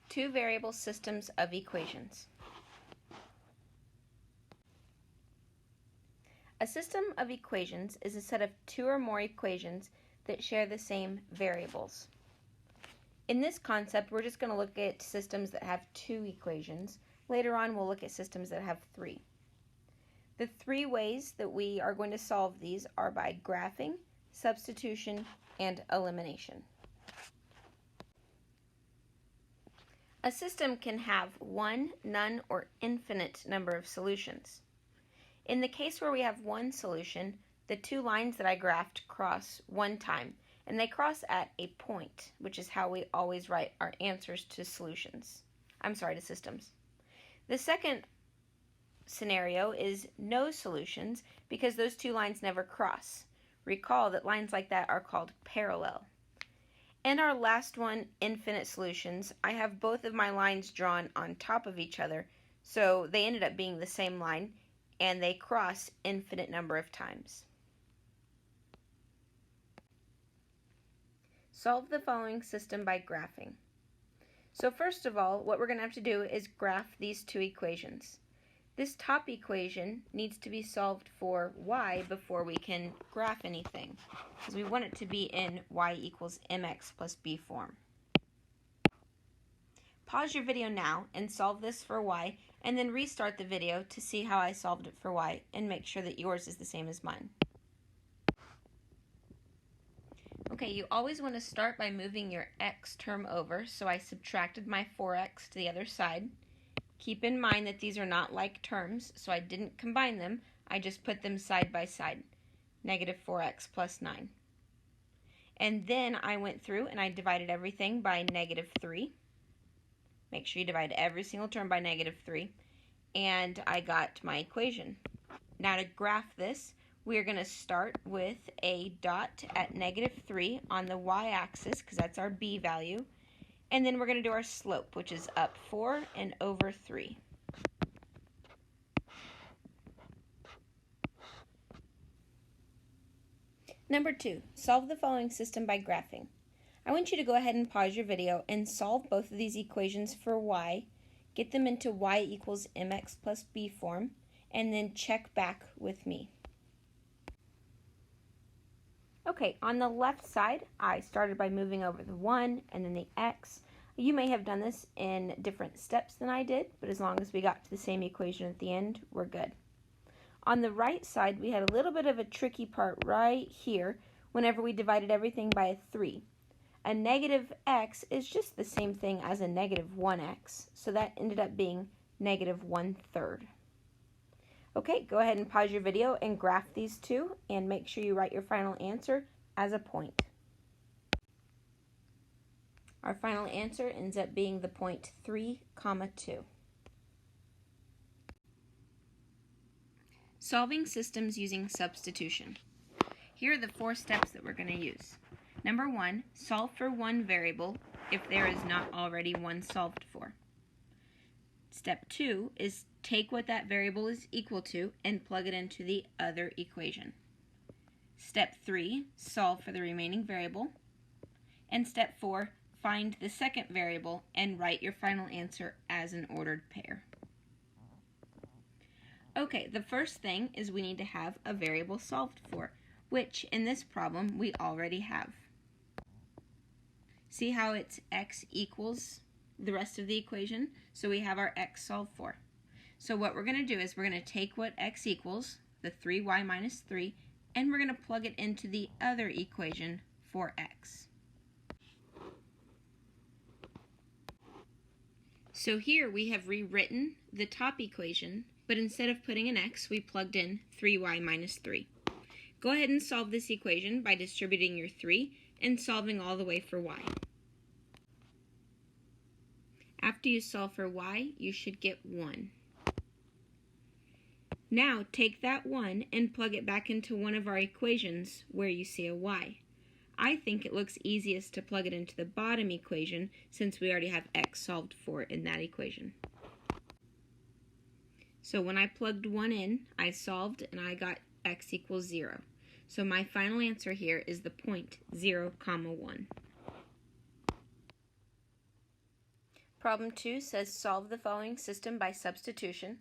Two variable systems of equations. A system of equations is a set of two or more equations that share the same variables. In this concept, we're just going to look at systems that have two equations. Later on, we'll look at systems that have three. The three ways that we are going to solve these are by graphing, substitution, and elimination. A system can have one, none, or infinite number of solutions. In the case where we have one solution, the two lines that I graphed cross one time, and they cross at a point, which is how we always write our answers to systems. The second scenario is no solutions because those two lines never cross. Recall that lines like that are called parallel. And our last one, infinite solutions, I have both of my lines drawn on top of each other, so they ended up being the same line, and they cross infinite number of times. Solve the following system by graphing. So first of all, what we're going to have to do is graph these two equations. This top equation needs to be solved for y before we can graph anything, because we want it to be in y equals mx plus b form. Pause your video now and solve this for y, and then restart the video to see how I solved it for y and make sure that yours is the same as mine. Okay, you always want to start by moving your x term over, so I subtracted my 4x to the other side. Keep in mind that these are not like terms, so I didn't combine them, I just put them side by side. Negative 4x plus 9. And then I went through and I divided everything by negative 3. Make sure you divide every single term by negative 3. And I got my equation. Now to graph this, we're going to start with a dot at negative 3 on the y-axis, because that's our b value. And then we're going to do our slope, which is up 4 and over 3. Number 2, solve the following system by graphing. I want you to go ahead and pause your video and solve both of these equations for y, get them into y equals mx plus b form, and then check back with me. Okay, on the left side, I started by moving over the 1 and then the x. You may have done this in different steps than I did, but as long as we got to the same equation at the end, we're good. On the right side, we had a little bit of a tricky part right here whenever we divided everything by a 3. A negative x is just the same thing as a negative 1x, so that ended up being negative 1/3. Okay, go ahead and pause your video and graph these two, and make sure you write your final answer as a point. Our final answer ends up being the point 3, 2. Solving systems using substitution. Here are the 4 steps that we're going to use. Number 1, solve for one variable if there is not already one solved for. Step 2 is take what that variable is equal to and plug it into the other equation. Step 3, solve for the remaining variable. And step 4, find the second variable and write your final answer as an ordered pair. Okay, the first thing is we need to have a variable solved for, which in this problem we already have. See how it's x equals the rest of the equation? So we have our x solved for. So what we're going to do is we're going to take what x equals, the 3y minus 3, and we're going to plug it into the other equation for x. So here we have rewritten the top equation, but instead of putting an x, we plugged in 3y minus 3. Go ahead and solve this equation by distributing your 3 and solving all the way for y. After you solve for y, you should get 1. Now take that 1 and plug it back into one of our equations where you see a y. I think it looks easiest to plug it into the bottom equation since we already have x solved for in that equation. So when I plugged 1 in, I solved and I got x equals 0. So my final answer here is the point 0, 1. Problem 2 says solve the following system by substitution.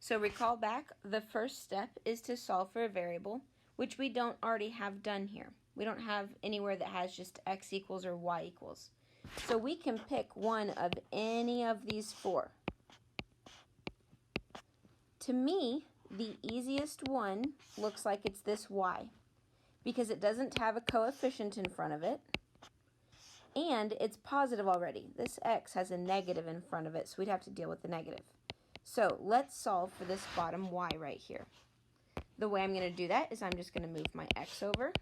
So recall back, the first step is to solve for a variable, which we don't already have done here. We don't have anywhere that has just x equals or y equals. So we can pick one of any of these four. To me, the easiest one looks like it's this y, because it doesn't have a coefficient in front of it, and it's positive already. This x has a negative in front of it, so we'd have to deal with the negative. So let's solve for this bottom y right here. The way I'm going to do that is I'm just going to move my x over.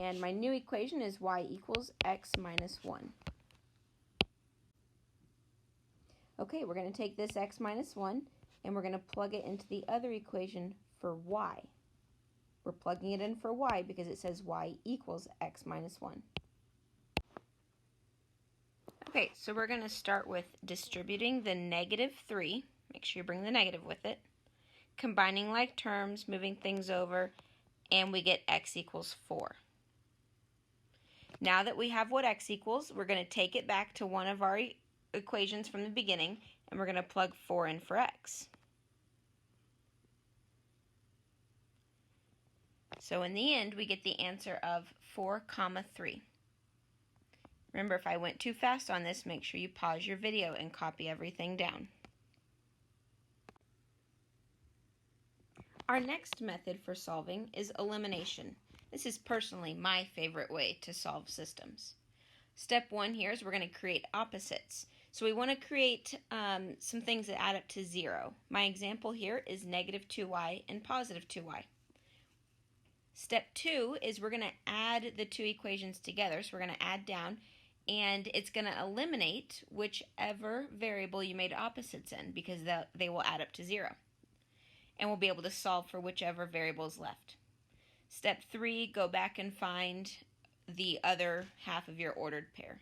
And my new equation is y equals x minus 1. Okay, we're going to take this x minus 1 and we're going to plug it into the other equation for y. We're plugging it in for y because it says y equals x minus 1. Okay, so we're going to start with distributing the negative 3. Make sure you bring the negative with it. Combining like terms, moving things over, and we get x equals 4. Now that we have what x equals, we're going to take it back to one of our equations from the beginning, and we're going to plug 4 in for x. So in the end, we get the answer of 4, 3. Remember, if I went too fast on this, make sure you pause your video and copy everything down. Our next method for solving is elimination. This is personally my favorite way to solve systems. Step 1 here is we're going to create opposites. So we want to create some things that add up to 0. My example here is negative 2y and positive 2y. Step 2 is we're going to add the two equations together. So we're going to add down, and it's going to eliminate whichever variable you made opposites in, because they will add up to 0. And we'll be able to solve for whichever variable is left. Step 3, go back and find the other half of your ordered pair.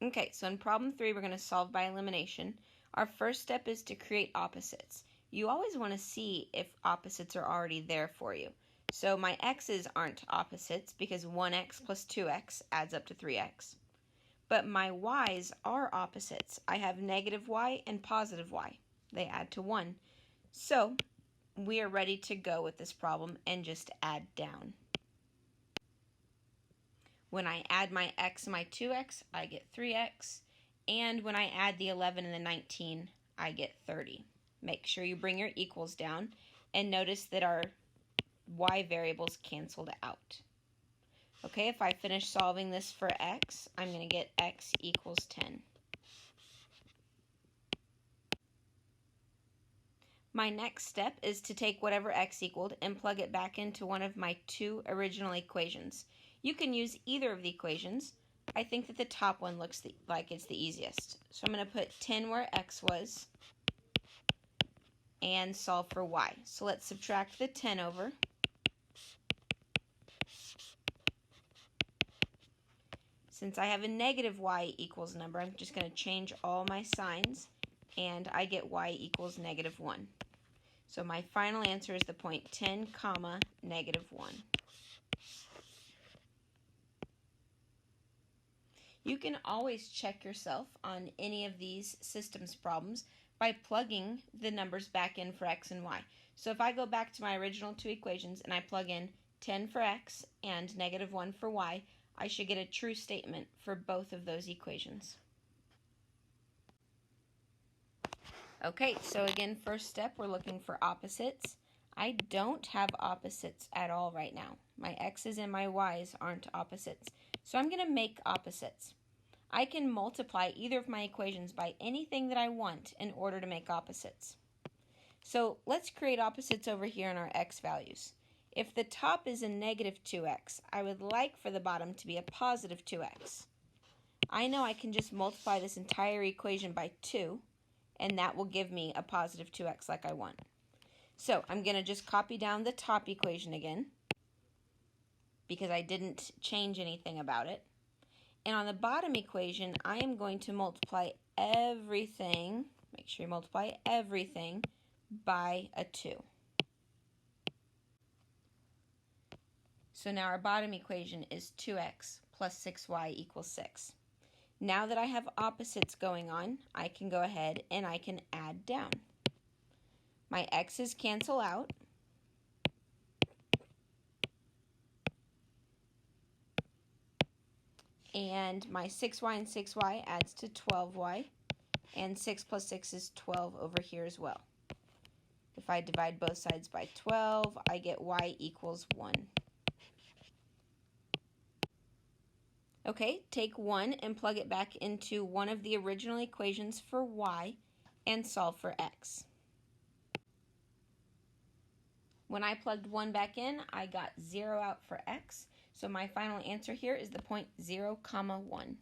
Okay, so in problem 3, we're going to solve by elimination. Our first step is to create opposites. You always want to see if opposites are already there for you. So my x's aren't opposites because 1x plus 2x adds up to 3x. But my y's are opposites. I have negative y and positive y. They add to 1. So we are ready to go with this problem and just add down. When I add my x and my 2x, I get 3x. And when I add the 11 and the 19, I get 30. Make sure you bring your equals down and notice that our y variables canceled out. Okay, if I finish solving this for x, I'm going to get x equals 10. My next step is to take whatever x equaled and plug it back into one of my two original equations. You can use either of the equations. I think that the top one looks like it's the easiest. So I'm going to put 10 where x was and solve for y. So let's subtract the 10 over. Since I have a negative y equals number, I'm just going to change all my signs, and I get y equals negative 1. So my final answer is the point 10, negative 1. You can always check yourself on any of these systems problems by plugging the numbers back in for x and y. So if I go back to my original two equations and I plug in 10 for x and negative 1 for y, I should get a true statement for both of those equations. Okay, so again, first step, we're looking for opposites. I don't have opposites at all right now. My x's and my y's aren't opposites. So I'm going to make opposites. I can multiply either of my equations by anything that I want in order to make opposites. So let's create opposites over here in our x values. If the top is a negative 2x, I would like for the bottom to be a positive 2x. I know I can just multiply this entire equation by 2, and that will give me a positive 2x like I want. So I'm going to just copy down the top equation again, because I didn't change anything about it. And on the bottom equation, I am going to multiply everything, make sure you multiply everything, by a 2. So now our bottom equation is 2x plus 6y equals 6. Now that I have opposites going on, I can go ahead and I can add down. My x's cancel out. And my 6y and 6y adds to 12y. And 6 plus 6 is 12 over here as well. If I divide both sides by 12, I get y equals 1. Okay, take 1 and plug it back into one of the original equations for y and solve for x. When I plugged 1 back in, I got 0 out for x. So my final answer here is the point 0, 1.